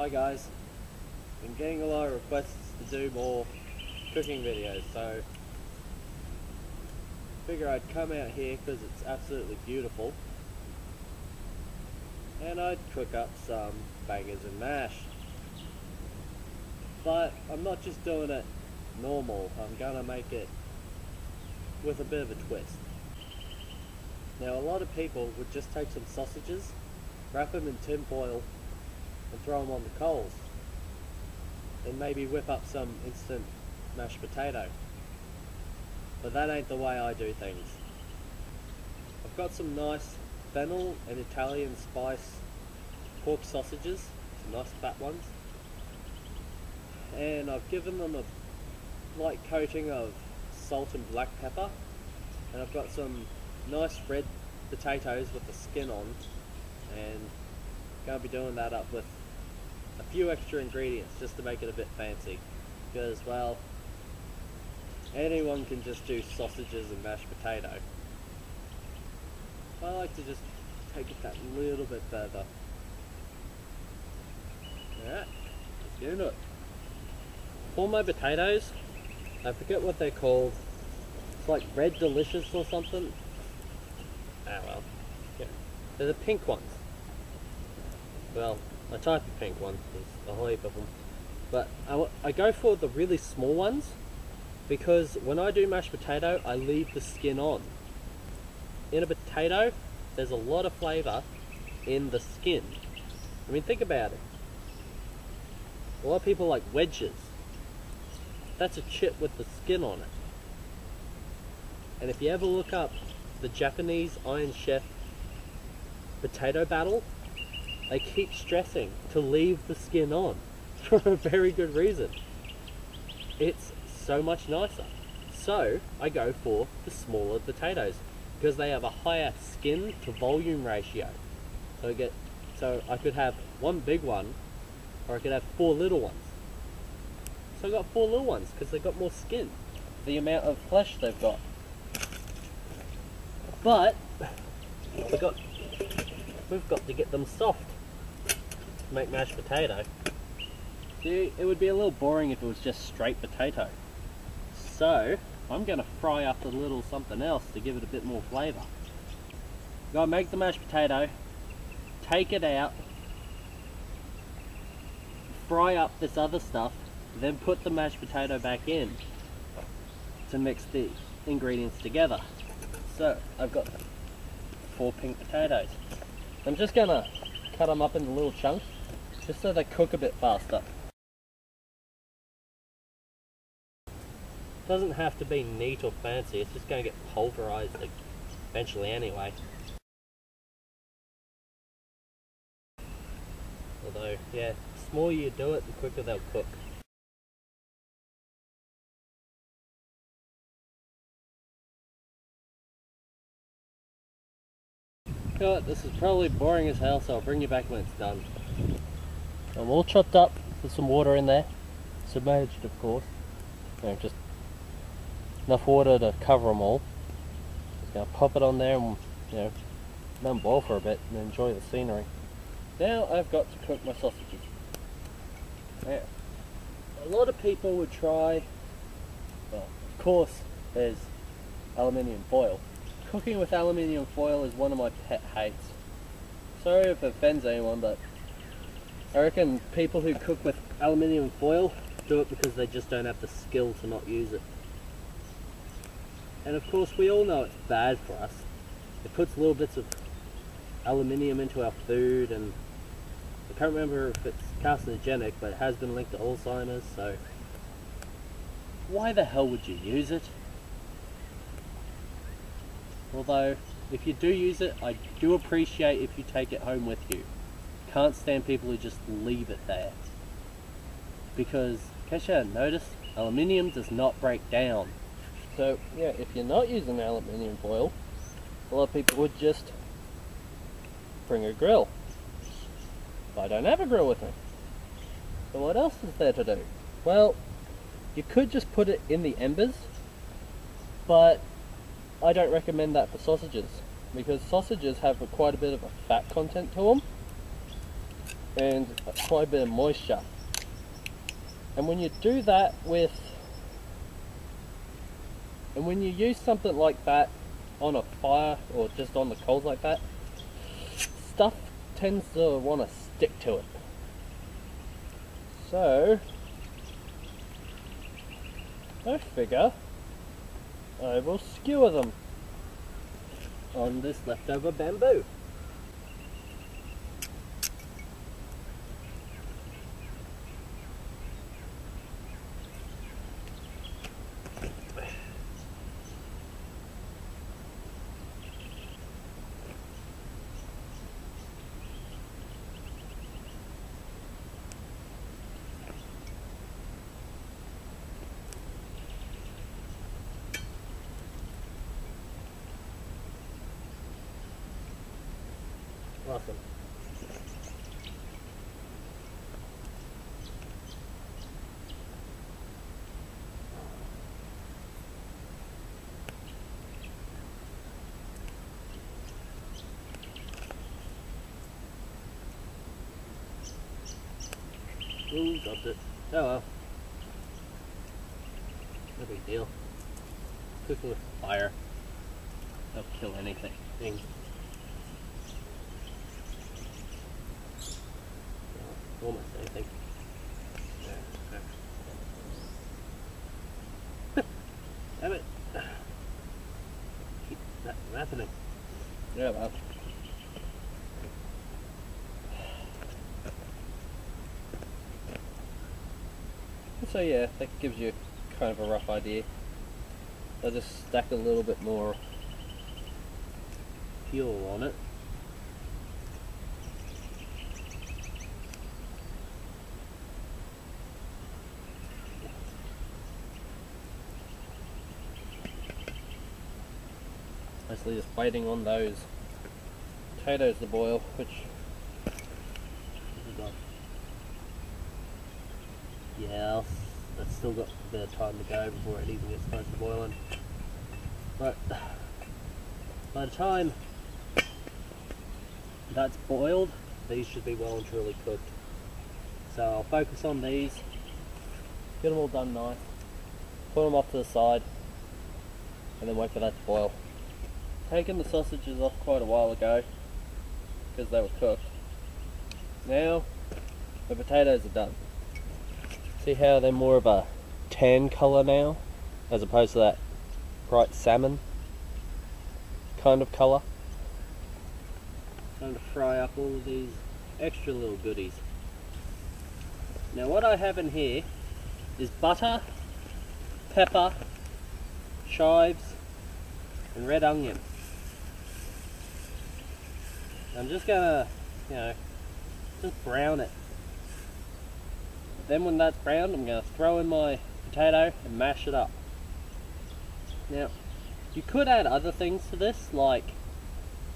Hi guys, been getting a lot of requests to do more cooking videos, so figure I'd come out here because it's absolutely beautiful and I'd cook up some bangers and mash. But I'm not just doing it normal, I'm gonna make it with a bit of a twist. Now a lot of people would just take some sausages, wrap them in tin foil and throw them on the coals and maybe whip up some instant mashed potato. But that ain't the way I do things. I've got some nice fennel and Italian spice pork sausages, some nice fat ones, and I've given them a light coating of salt and black pepper, and I've got some nice red potatoes with the skin on, and going to be doing that up with a few extra ingredients just to make it a bit fancy, because, well, anyone can just do sausages and mashed potato. I like to just take it that little bit further. Alright, let's get into it. For my potatoes, I forget what they're called. It's like Red Delicious or something. Ah well, yeah. They're the pink ones. Well, I type the pink one, there's a whole heap of them. But I go for the really small ones, because when I do mashed potato, I leave the skin on. In a potato, there's a lot of flavour in the skin. I mean, think about it. A lot of people like wedges. That's a chip with the skin on it. And if you ever look up the Japanese Iron Chef potato battle, they keep stressing to leave the skin on for a very good reason. It's so much nicer. So I go for the smaller potatoes because they have a higher skin to volume ratio. So I could have one big one, or I could have 4 little ones. So I got 4 little ones because they've got more skin, the amount of flesh they've got. But we've got to get them soft to make mashed potato. See, it would be a little boring if it was just straight potato. So I'm going to fry up a little something else to give it a bit more flavour. Gotta make the mashed potato, take it out, fry up this other stuff, then put the mashed potato back in to mix the ingredients together. So I've got 4 pink potatoes. I'm just going to cut them up into little chunks just so they cook a bit faster. Doesn't have to be neat or fancy, it's just going to get pulverized eventually anyway. Although, yeah, the smaller you do it, the quicker they'll cook. You know what, this is probably boring as hell, so I'll bring you back when it's done. I'm all chopped up with some water in there, submerged of course. Just enough water to cover them all. Just gonna pop it on there and, let them boil for a bit and enjoy the scenery. Now I've got to cook my sausages. Now, a lot of people would try, well, of course there's aluminium foil. Cooking with aluminium foil is one of my pet hates. Sorry if it offends anyone, but I reckon people who cook with aluminium foil do it because they just don't have the skill to not use it. And of course we all know it's bad for us. It puts little bits of aluminium into our food, and I can't remember if it's carcinogenic, but it has been linked to Alzheimer's, so why the hell would you use it? Although, if you do use it, I do appreciate if you take it home with you. Can't stand people who just leave it there. Because, in case you hadn't noticed, aluminium does not break down. So, yeah, if you're not using aluminium foil, a lot of people would just bring a grill. But I don't have a grill with me. So what else is there to do? Well, you could just put it in the embers, but I don't recommend that for sausages, because sausages have quite a bit of a fat content to them. and quite a bit of moisture. And when you do that with, and when you use something like that on a fire or just on the coals like that, stuff tends to want to stick to it. So I figure I will skewer them on this leftover bamboo. Awesome. Ooh, dropped it. Oh well. No big deal. Cooking with fire. They'll kill anything. Almost anything. Damn it. Keep that from happening. Yeah, well. So yeah, that gives you kind of a rough idea. I'll just stack a little bit more fuel on it. Mostly just waiting on those potatoes to boil, which yeah, that's still got a bit of time to go before it even gets close to boiling. But by the time that's boiled, these should be well and truly cooked. So I'll focus on these, get them all done nice, put them off to the side, and then wait for that to boil. Taken the sausages off quite a while ago because they were cooked. Now the potatoes are done. See how they're more of a tan colour now as opposed to that bright salmon kind of colour? Time to fry up all of these extra little goodies. Now what I have in here is butter, pepper, chives and red onion. I'm just gonna, just brown it. Then when that's browned, I'm gonna throw in my potato and mash it up. Now, you could add other things to this, like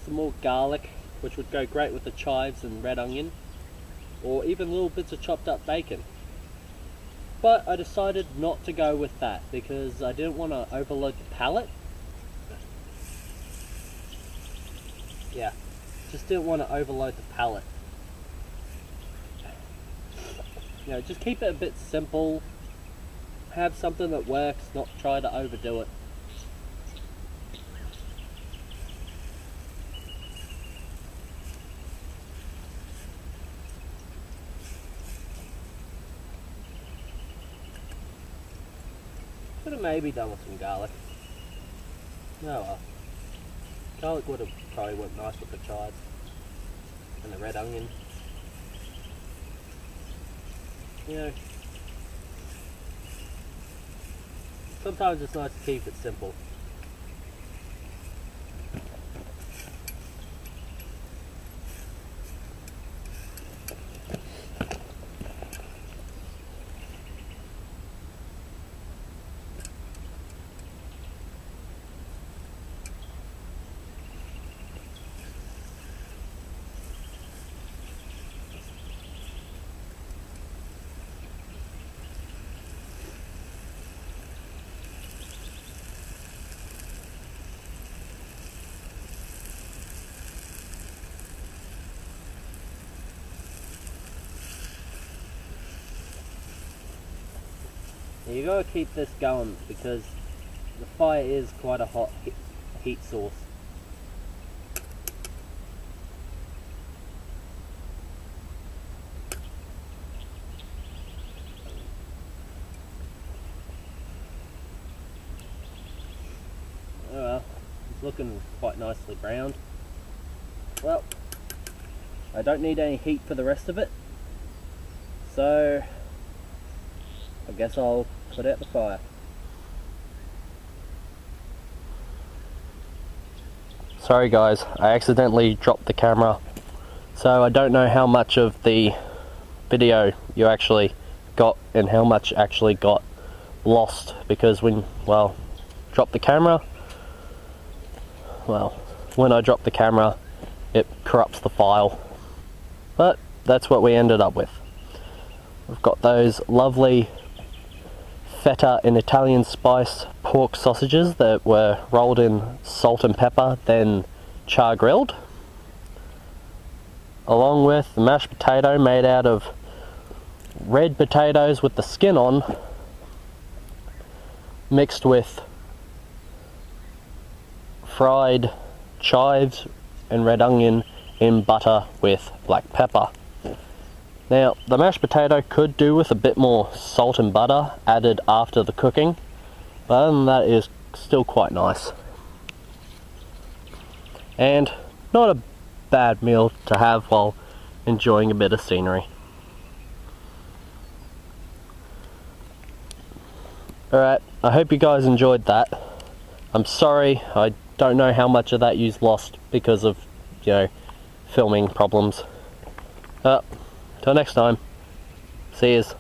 some more garlic, which would go great with the chives and red onion, or even little bits of chopped up bacon. But I decided not to go with that because I didn't want to overload the palate. Yeah, just didn't want to overload the palate. Just keep it a bit simple. Have something that works, not try to overdo it. Could have maybe done with some garlic. Oh well. Garlic would have probably went nice with the chives and the red onion. Sometimes it's nice to keep it simple. you gotta keep this going because the fire is quite a hot heat source. Oh well, it's looking quite nicely browned. Well, I don't need any heat for the rest of it, so I guess I'll put out the fire. Sorry guys, I accidentally dropped the camera, so I don't know how much of the video you actually got and how much actually got lost, because when, well, dropped the camera, well, when I drop the camera it corrupts the file, but that's what we ended up with. We've got those lovely feta and Italian spice pork sausages that were rolled in salt and pepper, then char grilled, along with the mashed potato made out of red potatoes with the skin on, mixed with fried chives and red onion in butter with black pepper. Now, the mashed potato could do with a bit more salt and butter added after the cooking, but other than that, it is still quite nice. And not a bad meal to have while enjoying a bit of scenery. Alright, I hope you guys enjoyed that. I'm sorry, I don't know how much of that you've lost because of, you know, filming problems. Till next time, see yous.